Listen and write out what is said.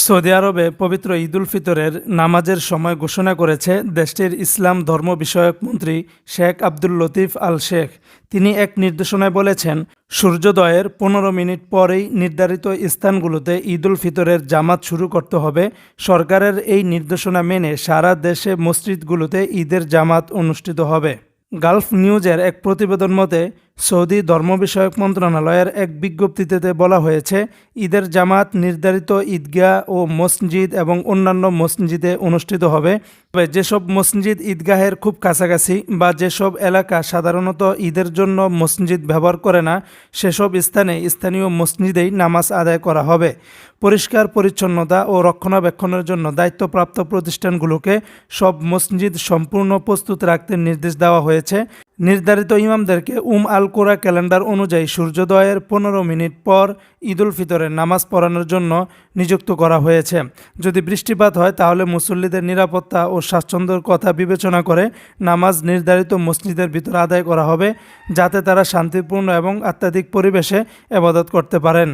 Saudi আরবে পবিত্র ঈদ উল ফিতরের নামাজের সময় ঘোষণা করেছে দেশটির ইসলাম ধর্ম বিষয়ক মন্ত্রী শেখ আব্দুল লতিফ আল শেখ। তিনি এক নির্দেশনায় বলেছেন, সূর্যোদয়ের 15 মিনিট পরেই নির্ধারিত স্থানগুলোতে ঈদ উল ফিতরের জামাত শুরু করতে হবে। সরকারের এই নির্দেশনা মেনে সারা দেশে মসজিদগুলোতে ঈদের জামাত অনুষ্ঠিত হবে। গালফ নিউজের এক প্রতিবেদন মতে, সৌদি ধর্ম বিষয়ক মন্ত্রণালয়ের এক বিজ্ঞপ্তিতে বলা হয়েছে, ঈদের জামাত নির্ধারিত ঈদগাহ ও মসজিদ এবং অন্যান্য মসজিদে অনুষ্ঠিত হবে। তবে যেসব মসজিদ ঈদগাহের খুব কাছাকাছি বা যেসব এলাকা সাধারণত ঈদের জন্য মসজিদ ব্যবহার করে না, সেসব স্থানে স্থানীয় মসজিদেই নামাজ আদায় করা হবে। পরিষ্কার পরিচ্ছন্নতা ও রক্ষণাবেক্ষণের জন্য দায়িত্বপ্রাপ্ত প্রতিষ্ঠানগুলোকে সব মসজিদ সম্পূর্ণ প্রস্তুত রাখতে নির্দেশ দেওয়া হয়েছে। নির্ধারিত ইমামদেরকে আল কোরা ক্যালেন্ডার অনুযায়ী সূর্যোদয়ের 15 মিনিট পর ঈদ উল ফিতরের নামাজ পড়ানোর জন্য নিযুক্ত করা হয়েছে। যদি বৃষ্টিপাত হয় তাহলে মুসল্লিদের নিরাপত্তা ও স্বাচ্ছন্দ্যের কথা বিবেচনা করে নামাজ নির্ধারিত মসজিদের ভিতর আদায় করা হবে, যাতে তারা শান্তিপূর্ণ এবং আধ্যাত্মিক পরিবেশে ইবাদত করতে পারেন।